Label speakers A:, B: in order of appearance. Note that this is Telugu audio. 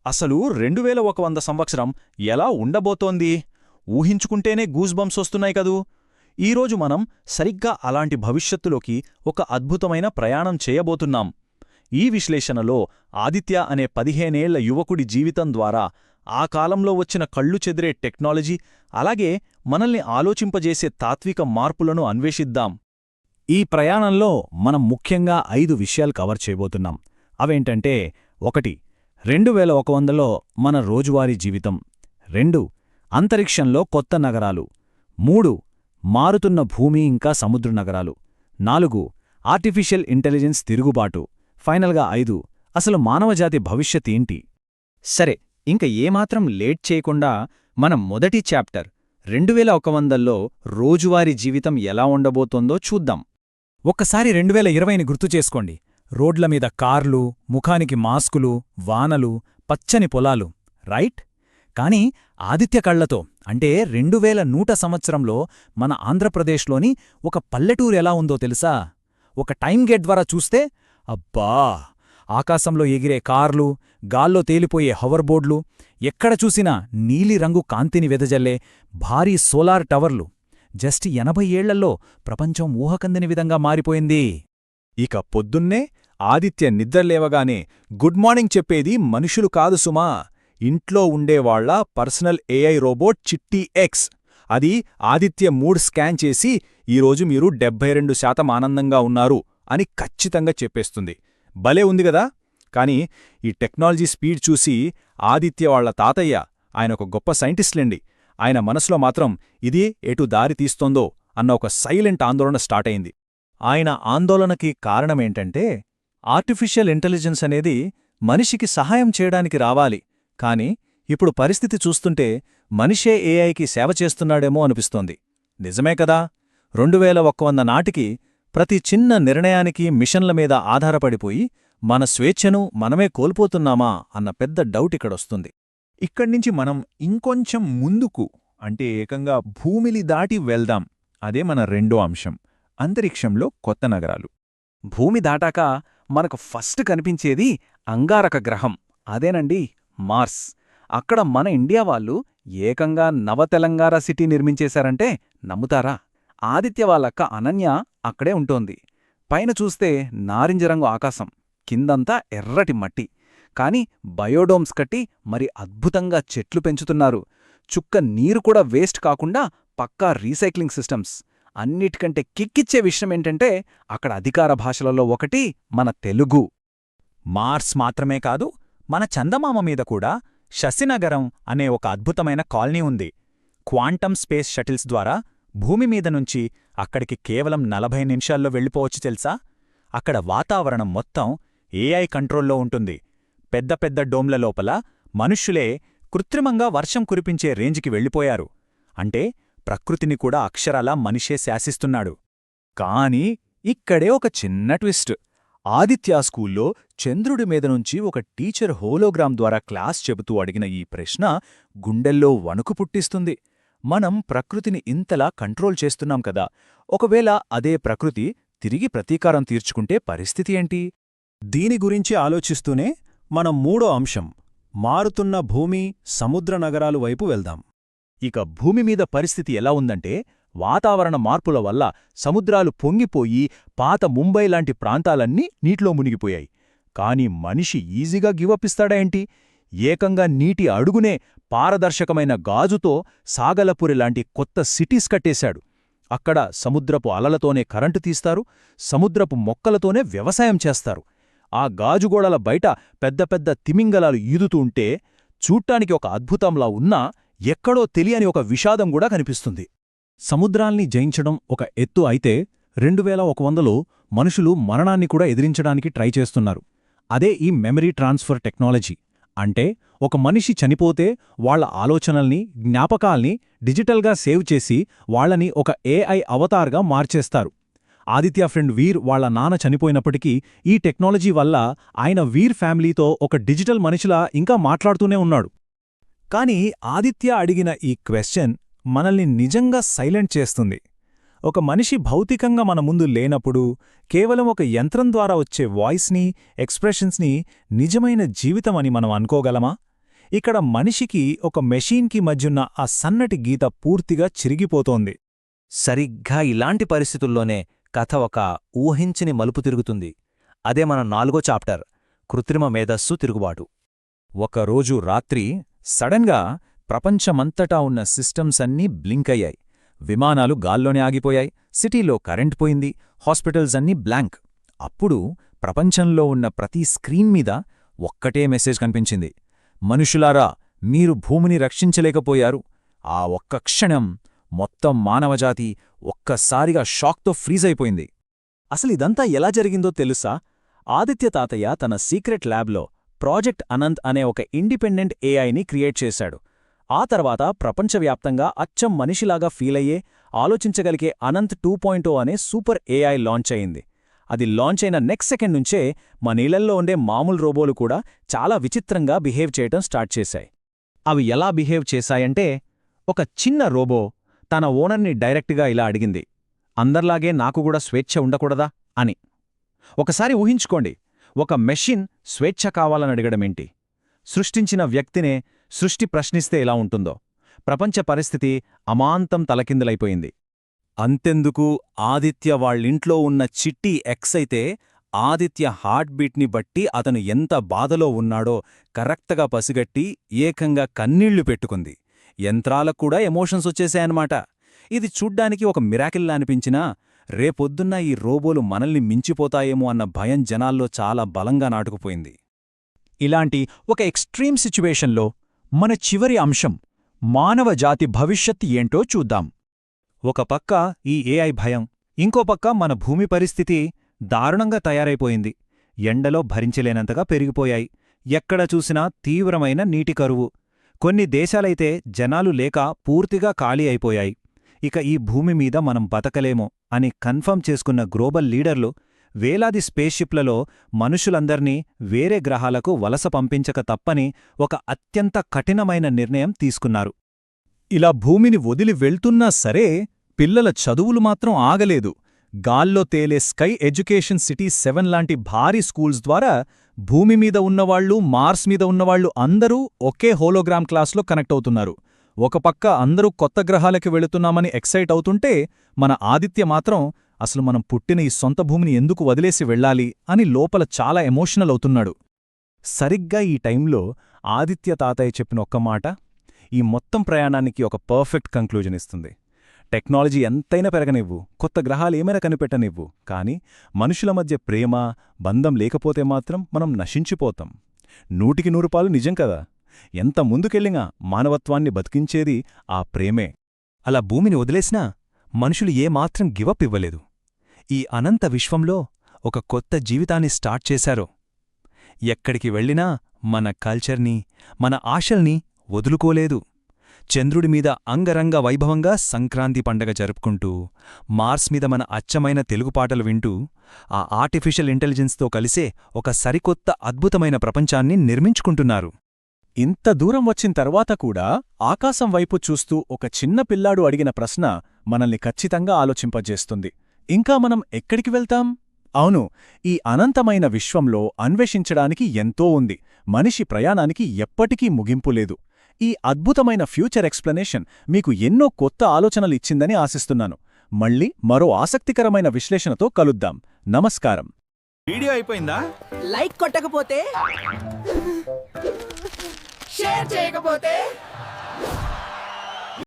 A: అసలు 2100 సంవత్సరం ఎలా ఉండబోతోంది? ఊహించుకుంటేనే గూస్బంప్స్ వస్తున్నాయి కదూ! ఈరోజు మనం సరిగ్గా అలాంటి భవిష్యత్తులోకి ఒక అద్భుతమైన ప్రయాణం చేయబోతున్నాం. ఈ విశ్లేషణలో ఆదిత్య అనే 15 ఏళ్ల యువకుడి జీవితం ద్వారా ఆ కాలంలో వచ్చిన కళ్ళు చెదిరే టెక్నాలజీ, అలాగే మనల్ని ఆలోచింపజేసే తాత్విక మార్పులను అన్వేషిద్దాం. ఈ ప్రయాణంలో మనం ముఖ్యంగా 5 విషయాలు కవర్ చేయబోతున్నాం. అవేంటంటే 1. 2100లో మన రోజువారీ జీవితం. 2. అంతరిక్షంలో కొత్త నగరాలు. 3. మారుతున్న భూమి ఇంకా సముద్ర నగరాలు. 4. ఆర్టిఫిషియల్ ఇంటెలిజెన్స్ తిరుగుబాటు. ఫైనల్గా 5. అసలు మానవజాతి భవిష్యతేంటి? సరే, ఇంక ఏమాత్రం లేట్ చేయకుండా మనం మొదటి చాప్టర్ 2100లో రోజువారీ జీవితం ఎలా ఉండబోతోందో చూద్దాం. ఒక్కసారి 2020ని గుర్తుచేసుకోండి. రోడ్లమీద కార్లు, ముఖానికి మాస్కులు, వానలు, పచ్చని పొలాలు, రైట్? కాని ఆదిత్య కళ్లతో అంటే 2100 సంవత్సరంలో మన ఆంధ్రప్రదేశ్లోని ఒక పల్లెటూరు ఎలా ఉందో తెలుసా? ఒక టైం గేట్ ద్వారా చూస్తే అబ్బా! ఆకాశంలో ఎగిరే కార్లు, గాల్లో తేలిపోయే హవర్బోర్డ్లు, ఎక్కడ చూసినా నీలిరంగు కాంతిని వెదజల్లే భారీ సోలార్ టవర్లు. జస్ట్ 80 ఏళ్లలో ప్రపంచం ఊహకందని విధంగా మారిపోయింది. ఇక పొద్దున్నే ఆదిత్య నిద్రలేవగానే గుడ్ మార్నింగ్ చెప్పేది మనుషులు కాదు సుమా, ఇంట్లో ఉండేవాళ్ల పర్సనల్ ఏఐ రోబోట్ చిట్టి ఎక్స్. అది ఆదిత్య మూడ్ స్కాన్ చేసి ఈరోజు మీరు 72% ఆనందంగా ఉన్నారు అని ఖచ్చితంగా చెప్పేస్తుంది. భలే ఉంది గదా! కాని ఈ టెక్నాలజీ స్పీడ్ చూసి ఆదిత్య వాళ్ల తాతయ్య, ఆయనొక గొప్ప సైంటిస్ట్లేండి, ఆయన మనసులో మాత్రం ఇది ఎటు దారి తీస్తోందో అన్న ఒక సైలెంట్ ఆందోళన స్టార్ట్ అయింది. ఆయన ఆందోళనకి కారణమేంటంటే ఆర్టిఫిషియల్ ఇంటెలిజెన్స్ అనేది మనిషికి సహాయం చేయడానికి రావాలి, కాని ఇప్పుడు పరిస్థితి చూస్తుంటే మనిషే ఏఐకి సేవ చేస్తున్నాడేమో అనిపిస్తోంది. నిజమే కదా! 2100 నాటికి ప్రతి చిన్న నిర్ణయానికి మిషన్ల మీద ఆధారపడిపోయి మన స్వేచ్ఛను మనమే కోల్పోతున్నామా అన్న పెద్ద డౌట్ ఇక్కడొస్తుంది.
B: ఇక్కడ్నించి మనం ఇంకొంచెం ముందుకు, అంటే ఏకంగా భూమిని దాటి వెళ్దాం. అదే మన రెండో అంశం, అంతరిక్షంలో కొత్త నగరాలు.
A: భూమి దాటాక మనకు ఫస్ట్ కనిపించేది అంగారక గ్రహం. అదేనండి, మార్స్. అక్కడ మన ఇండియా వాళ్ళు ఏకంగా నవతెలంగాణ సిటీ నిర్మించేశారంటే నమ్ముతారా? ఆదిత్య వాళ్ళక్క అనన్య అక్కడే ఉంటోంది. పైన చూస్తే నారింజరంగు ఆకాశం, కిందంతా ఎర్రటి మట్టి. కాని బయోడోమ్స్ కట్టి మరి అద్భుతంగా చెట్లు పెంచుతున్నారు. చుక్క నీరు కూడా వేస్ట్ కాకుండా పక్కా రీసైక్లింగ్ సిస్టమ్స్. అన్నిటికంటే కిక్కిచ్చే విషయమేంటంటే అక్కడ అధికార భాషలలో ఒకటి మన తెలుగు.
B: మార్స్ మాత్రమే కాదు, మన చందమామ మీద కూడా శశినగరం అనే ఒక అద్భుతమైన కాలనీ ఉంది. క్వాంటమ్ స్పేస్ షటిల్స్ ద్వారా భూమి మీద నుంచి అక్కడికి కేవలం 40 నిమిషాల్లో వెళ్ళిపోవచ్చు తెలుసా? అక్కడ వాతావరణం మొత్తం ఏఐ కంట్రోల్లో ఉంటుంది. పెద్ద పెద్ద డోమ్ల లోపల మనుష్యులే కృత్రిమంగా వర్షం కురిపించే రేంజ్కి వెళ్ళిపోయారు. అంటే ప్రకృతిని కూడా అక్షరాలా మనిషే శాసిస్తున్నాడు. కాని ఇక్కడే ఒక చిన్న ట్విస్ట్. ఆదిత్య స్కూల్లో చంద్రుడి మీద నుంచి ఒక టీచర్ హోలోగ్రామ్ ద్వారా క్లాస్ చెబుతూ అడిగిన ఈ ప్రశ్న గుండెల్లో వణుకు పుట్టిస్తుంది. మనం ప్రకృతిని ఇంతలా కంట్రోల్ చేస్తున్నాం కదా, ఒకవేళ అదే ప్రకృతి తిరిగి ప్రతీకారం తీర్చుకుంటే పరిస్థితి ఏంటి?
A: దీని గురించి ఆలోచిస్తూనే మనం మూడో అంశం, మారుతున్న భూమి, సముద్ర నగరాలు వైపు వెళ్దాం. ఇక భూమిమీద పరిస్థితి ఎలా ఉందంటే వాతావరణ మార్పుల వల్ల సముద్రాలు పొంగిపోయి పాత ముంబై లాంటి ప్రాంతాలన్నీ నీటిలో మునిగిపోయాయి. కాని మనిషి ఈజీగా గివప్పిస్తాడా ఏంటి? ఏకంగా నీటి అడుగునే పారదర్శకమైన గాజుతో సాగలపురి లాంటి కొత్త సిటీస్ కట్టేశాడు. అక్కడ సముద్రపు అలలతోనే కరెంటు తీస్తారు, సముద్రపు మొక్కలతోనే వ్యవసాయం చేస్తారు. ఆ గాజుగోడల బయట పెద్ద పెద్ద తిమింగలాలు ఈదుతూ ఉంటే చూట్టానికి ఒక అద్భుతంలా ఉన్నా ఎక్కడో తెలియని ఒక విషాదం కూడా కనిపిస్తుంది. సముద్రాల్ని జయించడం ఒక ఎత్తు అయితే 2100లో మనుషులు మరణాన్ని కూడా ఎదిరించడానికి ట్రై చేస్తున్నారు. అదే ఈ మెమరీ ట్రాన్స్ఫర్ టెక్నాలజీ. అంటే ఒక మనిషి చనిపోతే వాళ్ల ఆలోచనల్ని, జ్ఞాపకాల్ని డిజిటల్గా సేవ్ చేసి వాళ్లని ఒక ఏఐ అవతార్గా మార్చేస్తారు. ఆదిత్య ఫ్రెండ్ వీర్ వాళ్ల నాన్న చనిపోయినప్పటికీ ఈ టెక్నాలజీ వల్ల ఆయన వీర్ ఫ్యామిలీతో ఒక డిజిటల్ మనిషిలా ఇంకా మాట్లాడుతూనే ఉన్నాడు. కాని ఆదిత్య అడిగిన ఈ క్వశ్చన్ మనల్ని నిజంగా సైలెంట్ చేస్తుంది. ఒక మనిషి భౌతికంగా మన ముందు లేనప్పుడు కేవలం ఒక యంత్రం ద్వారా వచ్చే వాయిస్ని, ఎక్స్ప్రెషన్స్ని నిజమైన జీవితమని మనం అనుకోగలమా?
B: ఇక్కడ మనిషికి ఒక మెషీన్కి మధ్యున్న ఆ సన్నటి గీత పూర్తిగా చిరిగిపోతోంది.
A: సరిగ్గా ఇలాంటి పరిస్థితుల్లోనే కథ ఒక ఊహించని మలుపు తిరుగుతుంది. అదే మన 4వ చాప్టర్, కృత్రిమ మేధస్సు తిరుగుబాటు.
B: ఒకరోజు రాత్రి సడన్గా ప్రపంచమంతటా ఉన్న సిస్టమ్స్ అన్నీ బ్లింక్ అయ్యాయి. విమానాలు గాల్లోనే ఆగిపోయాయి, సిటీలో కరెంట్ పోయింది, హాస్పిటల్స్ అన్నీ బ్లాంక్. అప్పుడు ప్రపంచంలో ఉన్న ప్రతి స్క్రీన్ మీద ఒక్కటే మెసేజ్ కనిపించింది: మనుషులారా, మీరు భూమిని రక్షించలేకపోయారు. ఆ ఒక్క క్షణం మొత్తం మానవజాతి ఒక్కసారిగా షాక్తో ఫ్రీజ్ అయిపోయింది.
A: అసలిదంతా ఎలా జరిగిందో తెలుసా? ఆదిత్య తాతయ్య తన సీక్రెట్ ల్యాబ్లో ప్రాజెక్ట్ అనంత్ అనే ఒక ఇండిపెండెంట్ ఏఐని క్రియేట్ చేశాడు. ఆ తర్వాత ప్రపంచవ్యాప్తంగా అచ్చం మనిషిలాగా ఫీలయ్యే, ఆలోచించగలిగే అనంత్ 2.0 అనే సూపర్ ఏఐ లాంచ్ అయింది. అది లాంచ్ అయిన నెక్స్ట్ సెకండ్ నుంచే మన ఇళ్లల్లో ఉండే మామూలు రోబోలు కూడా చాలా విచిత్రంగా బిహేవ్ చేయటం స్టార్ట్ చేశాయి. అవి ఎలా బిహేవ్ చేశాయంటే, ఒక చిన్న రోబో తన ఓనర్ని డైరెక్ట్గా ఇలా అడిగింది: అందర్లాగే నాకు కూడా స్వేచ్ఛ ఉండకూడదా అని. ఒకసారి ఊహించుకోండి, ఒక మెషిన్ స్వేచ్ఛ కావాలని అడగడమేంటి? సృష్టించిన వ్యక్తినే సృష్టి ప్రశ్నిస్తే ఎలా ఉంటుందో. ప్రపంచ పరిస్థితి అమాంతం తలకిందులైపోయింది. అంతెందుకు, ఆదిత్య వాళ్ళింట్లో ఉన్న చిట్టి ఎక్స్ అయితే ఆదిత్య హార్ట్ బీట్ని బట్టి అతను ఎంత బాధలో ఉన్నాడో కరెక్ట్గా పసిగట్టి ఏకంగా కన్నీళ్లు పెట్టుకుంది. యంత్రాలకు కూడా ఎమోషన్స్ వచ్చేశాయన్నమాట. ఇది చూడ్డానికి ఒక మిరాకిల్లా అనిపించినా, రేపొద్దున్న ఈ రోబోలు మనల్ని మించిపోతాయేమో అన్న భయం జనాల్లో చాలా బలంగా నాటుకుపోయింది.
B: ఇలాంటి ఒక ఎక్స్ట్రీమ్ సిచ్యువేషన్లో మన చివరి అంశం మానవ జాతి భవిష్యత్ ఏంటో చూద్దాం.
A: ఒక పక్క ఈ ఏఐ భయం, ఇంకో పక్క మన భూమి పరిస్థితి దారుణంగా తయారైపోయింది. ఎండలో భరించలేనంతగా పెరిగిపోయాయి. ఎక్కడ చూసినా తీవ్రమైన నీటి కరువు. కొన్ని దేశాలైతే జనాలు లేక పూర్తిగా ఖాళీ అయిపోయాయి. ఇక ఈ భూమి మీద మనం బతకలేమో అని కన్ఫర్మ్ చేసుకున్న గ్లోబల్ లీడర్లు వేలాది స్పేస్షిప్లలో మనుషులందర్నీ వేరే గ్రహాలకు వలస పంపించక తప్పని ఒక అత్యంత కఠినమైన నిర్ణయం తీసుకున్నారు.
B: ఇలా భూమిని వదిలి వెళ్తున్నా సరే, పిల్లల చదువులు మాత్రం ఆగలేదు. గాల్లో తేలే స్కై ఎడ్యుకేషన్ సిటీ 7 లాంటి భారీ స్కూల్స్ ద్వారా భూమి మీద ఉన్నవాళ్లు, మార్స్ మీద ఉన్నవాళ్లు అందరూ ఒకే హోలోగ్రామ్ క్లాస్లో కనెక్ట్ అవుతున్నారు. ఒక పక్క అందరూ కొత్త గ్రహాలకి వెళుతున్నామని ఎక్సైట్ అవుతుంటే, మన ఆదిత్య మాత్రం అసలు మనం పుట్టిన ఈ సొంత భూమిని ఎందుకు వదిలేసి వెళ్ళాలి అని లోపల చాలా ఎమోషనల్ అవుతున్నాడు.
A: సరిగ్గా ఈ టైంలో ఆదిత్య తాతయ్య చెప్పిన ఒక్క మాట ఈ మొత్తం ప్రయాణానికి ఒక పర్ఫెక్ట్ కంక్లూజన్ ఇస్తుంది. టెక్నాలజీ ఎంతైనా పెరగనివ్వు, కొత్త గ్రహాలు ఏమైనా కనిపెట్టనివ్వు, కానీ మనుషుల మధ్య ప్రేమ, బంధం లేకపోతే మాత్రం మనం నశించిపోతాం. 100% నిజం కదా. ఎంత ముందుకెళ్ళినా మానవత్వాన్ని బతికించేది ఆ ప్రేమే. అలా భూమిని వదిలేసినా మనుషులు ఏమాత్రం గివప్ ఇవ్వలేదు. ఈ అనంత విశ్వంలో ఒక కొత్త జీవితాన్ని స్టార్ట్ చేశారు. ఎక్కడికి వెళ్ళినా మన కల్చర్ని, మన ఆశల్ని వదులుకోలేదు. చంద్రుడిమీద అంగరంగ వైభవంగా సంక్రాంతి పండగ జరుపుకుంటూ, మార్స్ మీద మన అచ్చమైన తెలుగు పాటలు వింటూ, ఆ ఆర్టిఫిషియల్ ఇంటెలిజెన్స్తో కలిసే ఒక సరికొత్త అద్భుతమైన ప్రపంచాన్ని నిర్మించుకుంటున్నారు. ఇంత దూరం వచ్చిన తర్వాత కూడా ఆకాశం వైపు చూస్తూ ఒక చిన్న పిల్లాడు అడిగిన ప్రశ్న మనల్ని ఖచ్చితంగా ఆలోచింపజేస్తుంది. ఇంకా మనం ఎక్కడికి వెళ్తాం? అవును, ఈ అనంతమైన విశ్వంలో అన్వేషించడానికి ఎంతో ఉంది. మనిషి ప్రయాణానికి ఎప్పటికీ ముగింపు లేదు. ఈ అద్భుతమైన ఫ్యూచర్ ఎక్స్ప్లెనేషన్ మీకు ఎన్నో కొత్త ఆలోచనలిచ్చిందని ఆశిస్తున్నాను. మళ్ళీ మరో ఆసక్తికరమైన విశ్లేషణతో కలుద్దాం. నమస్కారం.
C: వీడియో అయిపోయిందా?
D: లైక్ కొట్టకపోతే, షేర్ చేయకపోతే